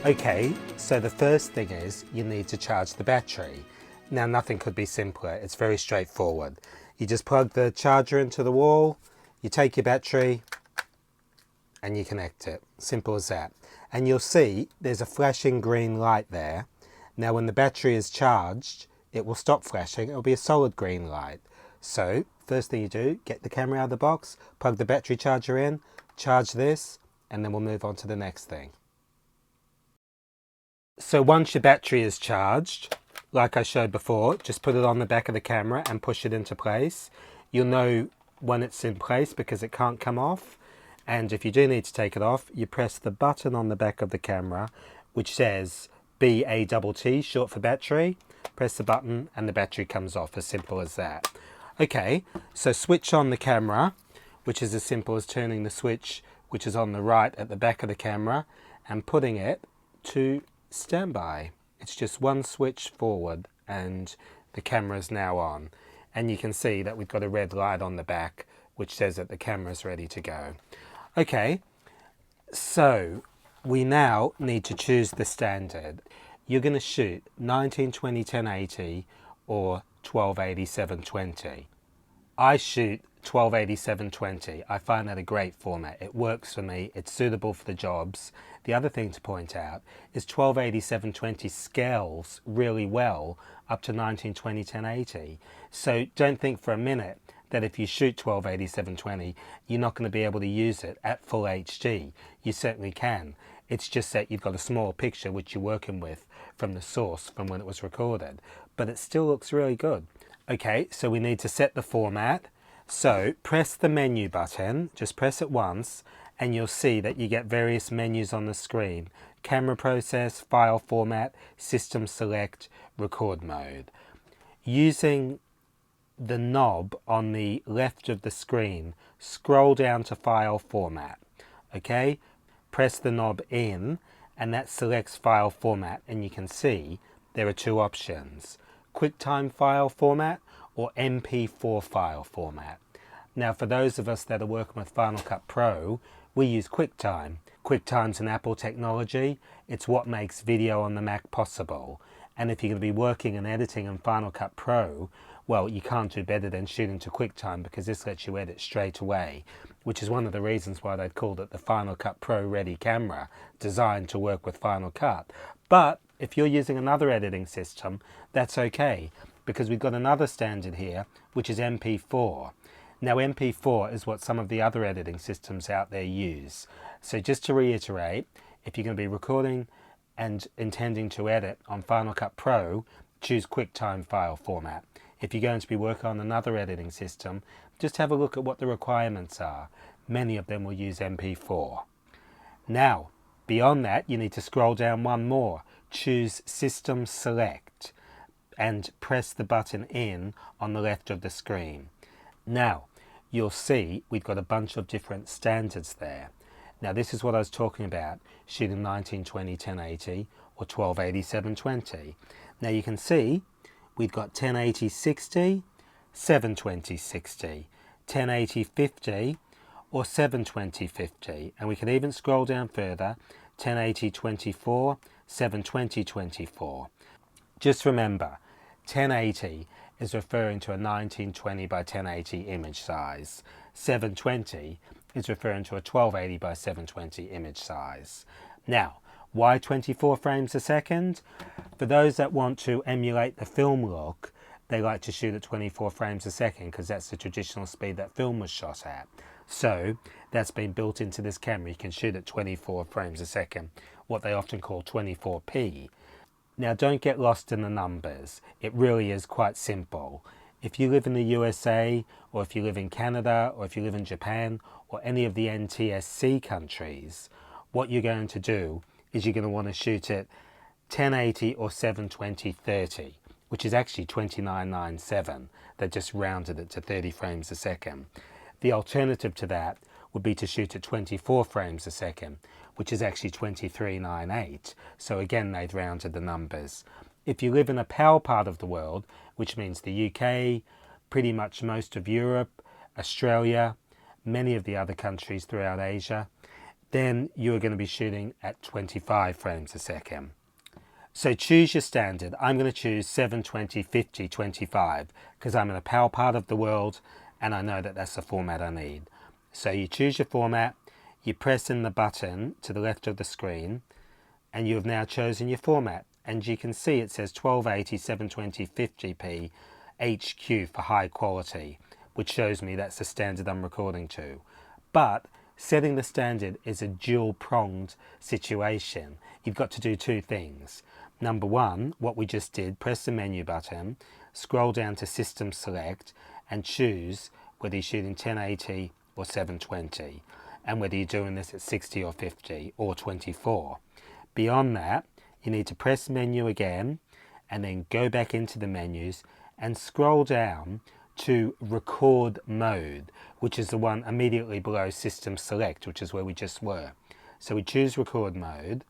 Okay, so the first thing is you need to charge the battery. Now nothing could be simpler, it's very straightforward. You just plug the charger into the wall, you take your battery and you connect it. Simple as that. And you'll see there's a flashing green light there. Now when the battery is charged, it will stop flashing, it'll be a solid green light. So first thing you do, get the camera out of the box, plug the battery charger in, charge this, and then we'll move on to the next thing. So once your battery is charged, like I showed before, just put it on the back of the camera and push it into place. You'll know when it's in place because it can't come off. And if you do need to take it off, you press the button on the back of the camera, which says BATT, short for battery. Press the button and the battery comes off, as simple as that. Okay, so switch on the camera, which is as simple as turning the switch, which is on the right at the back of the camera, and putting it to standby. It's just one switch forward and the camera is now on, and you can see that we've got a red light on the back which says that the camera is ready to go. Okay, so we now need to choose the standard. You're going to shoot 1920 1080 or 1280 720. I shoot 1280 720. I find that a great format. It works for me. It's suitable for the jobs. The other thing to point out is 1280 720 scales really well up to 1920 1080. So don't think for a minute that if you shoot 1280 720 you're not going to be able to use it at full HD. You certainly can. It's just that you've got a small picture which you're working with from the source from when it was recorded, but it still looks really good. Okay, so we need to set the format. So press the menu button, just press it once, and you'll see that you get various menus on the screen. Camera process, file format, system select, record mode. Using the knob on the left of the screen, scroll down to file format. Okay, press the knob in and that selects file format, and you can see there are two options: QuickTime file format or MP4 file format. Now for those of us that are working with Final Cut Pro, we use QuickTime. QuickTime's an Apple technology. It's what makes video on the Mac possible. And if you're going to be working and editing in Final Cut Pro, well, you can't do better than shooting to QuickTime because this lets you edit straight away, which is one of the reasons why they've called it the Final Cut Pro Ready camera, designed to work with Final Cut. But if you're using another editing system, that's okay, because we've got another standard here, which is MP4. Now MP4 is what some of the other editing systems out there use. So just to reiterate, if you're going to be recording and intending to edit on Final Cut Pro, choose QuickTime file format. If you're going to be working on another editing system, just have a look at what the requirements are. Many of them will use MP4. Now, beyond that, you need to scroll down one more. Choose System Select and press the button in on the left of the screen. Now, you'll see we've got a bunch of different standards there. Now, this is what I was talking about, shooting 1920 1080 or 1280 720. Now, you can see we've got 1080 60, 720 60, 1080 50 or 720 50, and we can even scroll down further, 1080 24, 720 24. Just remember, 1080 is referring to a 1920 by 1080 image size. 720 is referring to a 1280 by 720 image size. Now, why 24 frames a second? For those that want to emulate the film look, they like to shoot at 24 frames a second because that's the traditional speed that film was shot at. So that's been built into this camera. You can shoot at 24 frames a second, what they often call 24p. Now don't get lost in the numbers. It really is quite simple. If you live in the USA, or if you live in Canada, or if you live in Japan, or any of the NTSC countries, what you're going to do is you're going to want to shoot at 1080 or 720 30, which is actually 2997. They just rounded it to 30 frames a second. The alternative to that would be to shoot at 24 frames a second, which is actually 2398. So again, they've rounded the numbers. If you live in a PAL part of the world, which means the UK, pretty much most of Europe, Australia, many of the other countries throughout Asia, then you're going to be shooting at 25 frames a second. So choose your standard. I'm going to choose 720, 50, 25 because I'm in a PAL part of the world and I know that that's the format I need. So you choose your format, you press in the button to the left of the screen, and you have now chosen your format. And you can see it says 1280, 720, 50p HQ for high quality, which shows me that's the standard I'm recording to. But setting the standard is a dual-pronged situation. You've got to do two things. Number one, what we just did, press the menu button, scroll down to System Select, and choose whether you're shooting 1080 or 720, and whether you're doing this at 60 or 50 or 24. Beyond that, you need to press menu again, and then go back into the menus and scroll down to Record Mode, which is the one immediately below System Select, which is where we just were. So we choose Record Mode,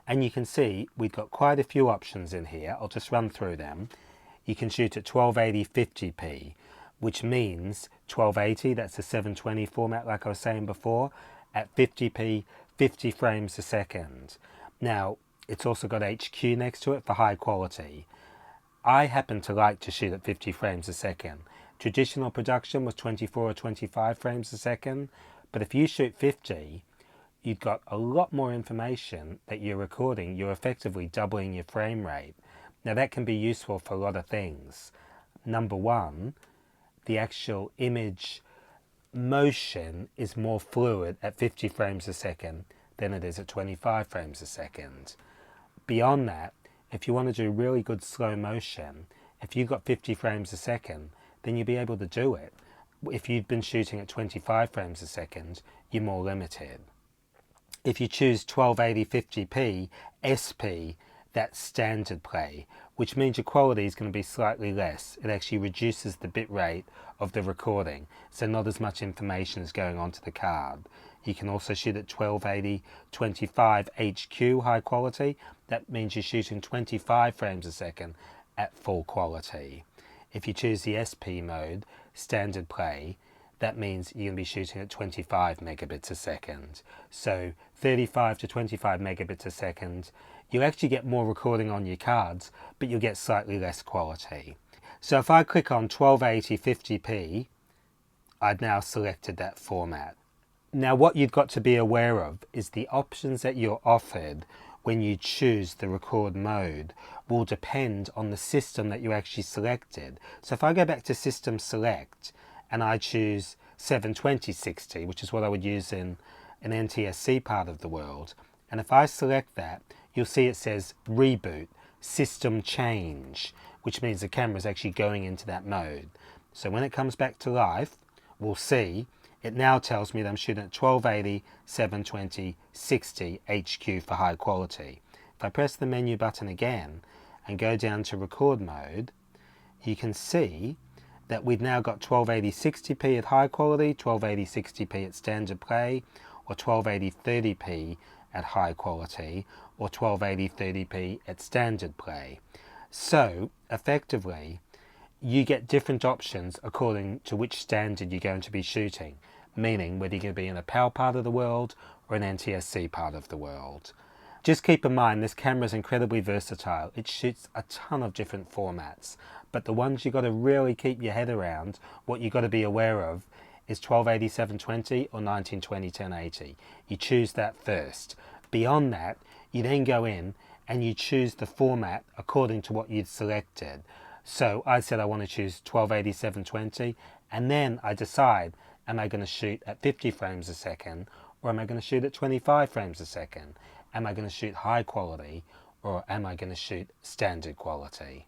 and you can see we've got quite a few options in here. I'll just run through them. You can shoot at 1280 50p, which means 1280, that's a 720 format like I was saying before, at 50p, 50 frames a second. Now, it's also got HQ next to it for high quality. I happen to like to shoot at 50 frames a second. Traditional production was 24 or 25 frames a second, but if you shoot 50, you've got a lot more information that you're recording. You're effectively doubling your frame rate. Now that can be useful for a lot of things. Number one, the actual image motion is more fluid at 50 frames a second than it is at 25 frames a second. Beyond that, if you want to do really good slow motion, if you've got 50 frames a second, then you'll be able to do it. If you've been shooting at 25 frames a second, you're more limited. If you choose 1280 50p SP, that's standard play, which means your quality is going to be slightly less. It actually reduces the bit rate of the recording, so not as much information is going onto the card. You can also shoot at 1280 25 HQ high quality. That means you're shooting 25 frames a second at full quality. If you choose the SP mode, standard play, that means you're going to be shooting at 25 megabits a second. So 35 to 25 megabits a second, you'll actually get more recording on your cards, but you'll get slightly less quality. So if I click on 1280 50p, I've now selected that format. Now what you've got to be aware of is the options that you're offered when you choose the record mode will depend on the system that you actually selected. So if I go back to System Select and I choose 720/60, which is what I would use in an NTSC part of the world, and if I select that, you'll see it says Reboot, System Change, which means the camera is actually going into that mode. So when it comes back to life, we'll see it now tells me that I'm shooting at 1280, 720, 60 HQ for high quality. If I press the menu button again and go down to record mode, you can see that we've now got 1280 60p at high quality, 1280 60p at standard play, or 1280 30p at high quality, or 1280 30p at standard play. So effectively, you get different options according to which standard you're going to be shooting, meaning whether you're going to be in a PAL part of the world or an NTSC part of the world. Just keep in mind this camera is incredibly versatile. It shoots a ton of different formats, but the ones you've got to really keep your head around, what you've got to be aware of, is 1280 720 or 1920 1080. You choose that first. Beyond that, you then go in and you choose the format according to what you'd selected. So I said I want to choose 1280 720, and then I decide, am I going to shoot at 50 frames a second, or am I going to shoot at 25 frames a second? Am I going to shoot high quality, or am I going to shoot standard quality?